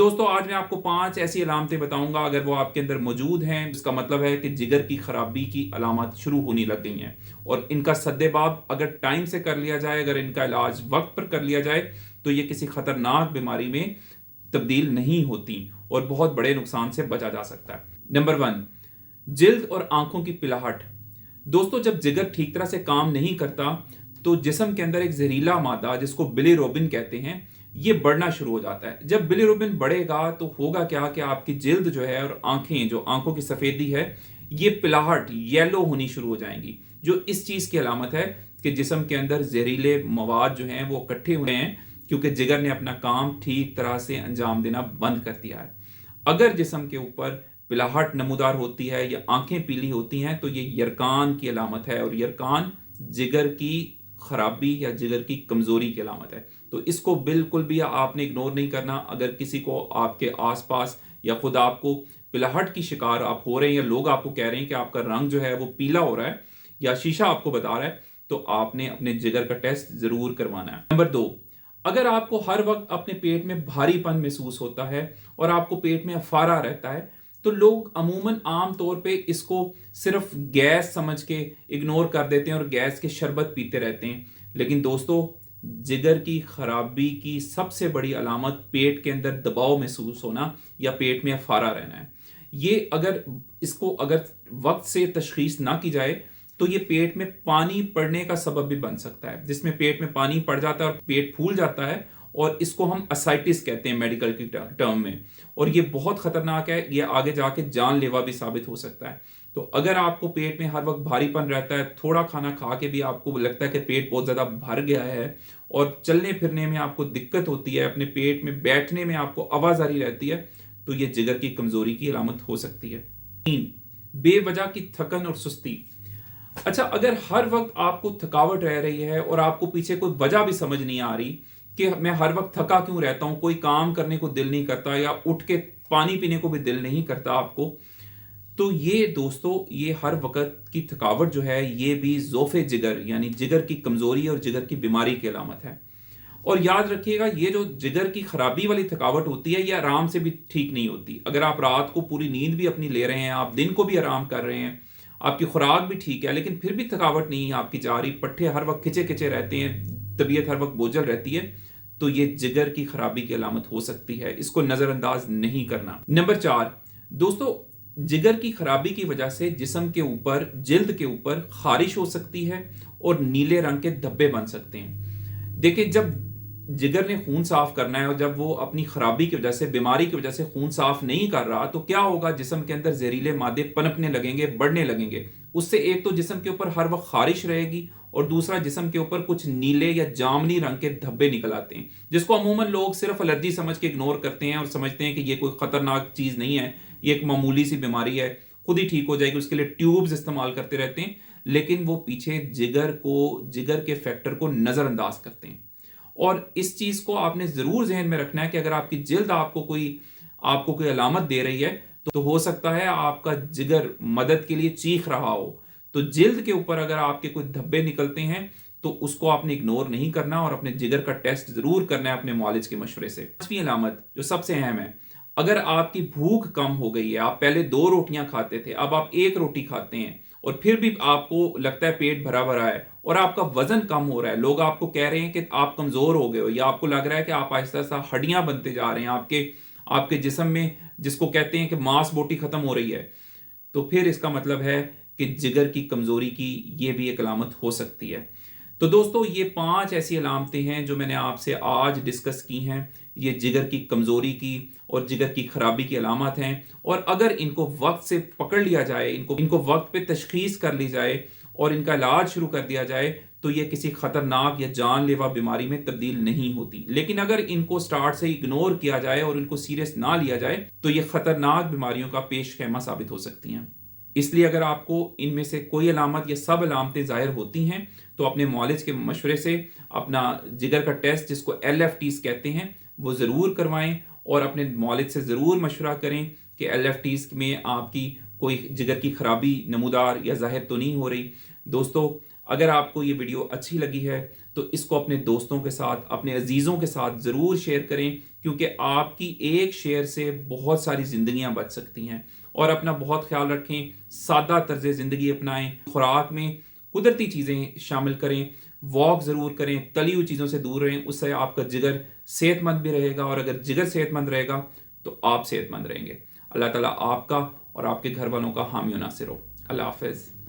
दोस्तों आज मैं आपको 5 ऐसी अलामतें बताऊंगा, अगर वो आपके अंदर मौजूद हैं इसका मतलब है कि जिगर की खराबी की अलामत शुरू होने लग गई हैं। और इनका सद्देबाब अगर टाइम से कर लिया जाए, अगर इनका इलाज वक्त पर कर लिया जाए तो ये किसी खतरनाक बीमारी में तब्दील नहीं होती और बहुत बड़े नुकसान से बचा जा सकता है। नंबर 1, जिल्द और आंखों की पिलाहट। दोस्तों जब जिगर ठीक तरह से काम नहीं करता तो जिस्म के अंदर एक जहरीला मादा जिसको बिलीरुबिन कहते हैं ये बढ़ना शुरू हो जाता है। जब बिलीरुबिन बढ़ेगा तो होगा क्या कि आपकी जिल्द जो है और आंखें, जो आंखों की सफेदी है, ये पिलाहट येलो होनी शुरू हो जाएंगी, जो इस चीज की अलामत है कि जिस्म के अंदर जहरीले मवाद जो हैं वो इकट्ठे हुए हैं, क्योंकि जिगर ने अपना काम ठीक तरह से अंजाम देना बंद कर दिया है। अगर जिस्म के ऊपर पिलाहट नमूदार होती है या आंखें पीली होती हैं तो ये यरकान की अलामत है, और यरकान जिगर की खराबी या जिगर की कमजोरी की अलामत है। तो इसको बिल्कुल भी आपने इग्नोर नहीं करना। अगर किसी को आपके आसपास या खुद आपको पिलाहट की शिकार आप हो रहे हैं, या लोग आपको कह रहे हैं कि आपका रंग जो है वो पीला हो रहा है, या शीशा आपको बता रहा है, तो आपने अपने जिगर का टेस्ट जरूर करवाना है। नंबर 2, अगर आपको हर वक्त अपने पेट में भारीपन महसूस होता है और आपको पेट में अफारा रहता है, तो लोग अमूमन आम तौर पे इसको सिर्फ गैस समझ के इग्नोर कर देते हैं और गैस के शरबत पीते रहते हैं। लेकिन दोस्तों जिगर की खराबी की सबसे बड़ी अलामत पेट के अंदर दबाव महसूस होना या पेट में अफारा रहना है। ये अगर वक्त से तशखीस ना की जाए तो ये पेट में पानी पड़ने का सबब भी बन सकता है, जिसमें पेट में पानी पड़ जाता है और पेट फूल जाता है, और इसको हम असाइटिस कहते हैं मेडिकल की टर्म में। और ये बहुत खतरनाक है, ये आगे जाके जानलेवा भी साबित हो सकता है। तो अगर आपको पेट में हर वक्त भारीपन रहता है, थोड़ा खाना खा के भी आपको लगता है कि पेट बहुत ज्यादा भर गया है, और चलने फिरने में आपको दिक्कत होती है, अपने पेट में बैठने में आपको आवाजारी रहती है, तो ये जिगर की कमजोरी की अलामत हो सकती है। 3, बेवजह की थकन और सुस्ती। अच्छा, अगर हर वक्त आपको थकावट रह रही है और आपको पीछे कोई वजह भी समझ नहीं आ रही कि मैं हर वक्त थका क्यों रहता हूं, कोई काम करने को दिल नहीं करता या उठ के पानी पीने को भी दिल नहीं करता आपको, तो ये दोस्तों ये हर वक्त की थकावट जो है ये भी ज़ोफ़े जिगर यानी जिगर की कमजोरी और जिगर की बीमारी की अलामत है। और याद रखिएगा ये जो जिगर की खराबी वाली थकावट होती है ये आराम से भी ठीक नहीं होती। अगर आप रात को पूरी नींद भी अपनी ले रहे हैं, आप दिन को भी आराम कर रहे हैं, आपकी खुराक भी ठीक है, लेकिन फिर भी थकावट नहीं आपकी जा रही, पट्टे हर वक्त खिंचे खिंचे रहते हैं, तबीयत हर वक्त बोझल रहती है, तो ये जिगर की खराबी की अलामत हो सकती है। इसको नजरअंदाज नहीं करना। नंबर 4, दोस्तों जिगर की खराबी की वजह से जिस्म के ऊपर, जिल्द के ऊपर खारिश हो सकती है और नीले रंग के धब्बे बन सकते हैं। देखिए जब जिगर ने खून साफ करना है और जब वो अपनी खराबी की वजह से, बीमारी की वजह से खून साफ नहीं कर रहा, तो क्या होगा, जिस्म के अंदर जहरीले मादे पनपने लगेंगे, बढ़ने लगेंगे। उससे एक तो जिस्म के ऊपर हर वक्त खारिश रहेगी, और दूसरा जिस्म के ऊपर कुछ नीले या जामनी रंग के धब्बे निकल आते हैं, जिसको अमूमन लोग सिर्फ एलर्जी समझ के इग्नोर करते हैं और समझते हैं कि ये कोई खतरनाक चीज नहीं है, ये एक मामूली सी बीमारी है, खुद ही ठीक हो जाएगी, उसके लिए ट्यूब्स इस्तेमाल करते रहते हैं। लेकिन वो पीछे जिगर के फैक्टर को नजरअंदाज करते हैं। और इस चीज को आपने जरूर जहन में रखना है कि अगर आपकी जिल्द आपको कोई अलामत दे रही है तो हो सकता है आपका जिगर मदद के लिए चीख रहा हो। तो जिल्द के ऊपर अगर आपके कोई धब्बे निकलते हैं तो उसको आपने इग्नोर नहीं करना और अपने जिगर का टेस्ट जरूर करना है अपने मौलिज के मशवरे से। 5वीं अलामत जो सबसे अहम है, अगर आपकी भूख कम हो गई है, आप पहले 2 रोटियां खाते थे, अब आप 1 रोटी खाते हैं, और फिर भी आपको लगता है पेट भरा भरा है, और आपका वजन कम हो रहा है, लोग आपको कह रहे हैं कि आप कमजोर हो गए हो, या आपको लग रहा है कि आप आहिस्ता आहिस्ता हड्डियां बनते जा रहे हैं आपके जिस्म में, जिसको कहते हैं कि मांस बोटी खत्म हो रही है, तो फिर इसका मतलब है कि जिगर की कमजोरी की ये भी एक अलामत हो सकती है। तो दोस्तों ये 5 ऐसी अलामतें हैं जो मैंने आपसे आज डिस्कस की हैं। ये जिगर की कमजोरी की और जिगर की खराबी की अलामत हैं, और अगर इनको वक्त से पकड़ लिया जाए, इनको वक्त पे तशखीस कर ली जाए और इनका इलाज शुरू कर दिया जाए, तो ये किसी खतरनाक या जानलेवा बीमारी में तब्दील नहीं होती। लेकिन अगर इनको स्टार्ट से इग्नोर किया जाए और इनको सीरियस ना लिया जाए तो ये खतरनाक बीमारियों का पेश खेमा साबित हो सकती हैं। इसलिए अगर आपको इनमें से कोई अलामत या सब अलामतें जाहिर होती हैं तो अपने मौलिज के मशवरे से अपना जिगर का टेस्ट, जिसको LFTs कहते हैं, वो ज़रूर करवाएं, और अपने मौलिज से ज़रूर मशवरा करें कि LFTs में आपकी कोई जिगर की खराबी नमूदार या जाहिर तो नहीं हो रही। दोस्तों اگر آپ کو یہ ویڈیو اچھی لگی ہے تو اس کو اپنے دوستوں کے ساتھ، اپنے عزیزوں کے ساتھ ضرور شیئر کریں، کیونکہ آپ کی ایک شیئر سے بہت ساری زندگیاں بچ سکتی ہیں۔ اور اپنا بہت خیال رکھیں، سادہ طرز زندگی اپنائیں، خوراک میں قدرتی چیزیں شامل کریں، واک ضرور کریں، تلی ہوئی چیزوں سے دور رہیں، اس سے آپ کا جگر صحت مند بھی رہے گا، اور اگر جگر صحت مند رہے گا تو آپ صحت مند رہیں گے۔ اللہ تعالیٰ آپ کا اور آپ کے گھر والوں کا حامی و ناصر ہو۔ اللہ حافظ۔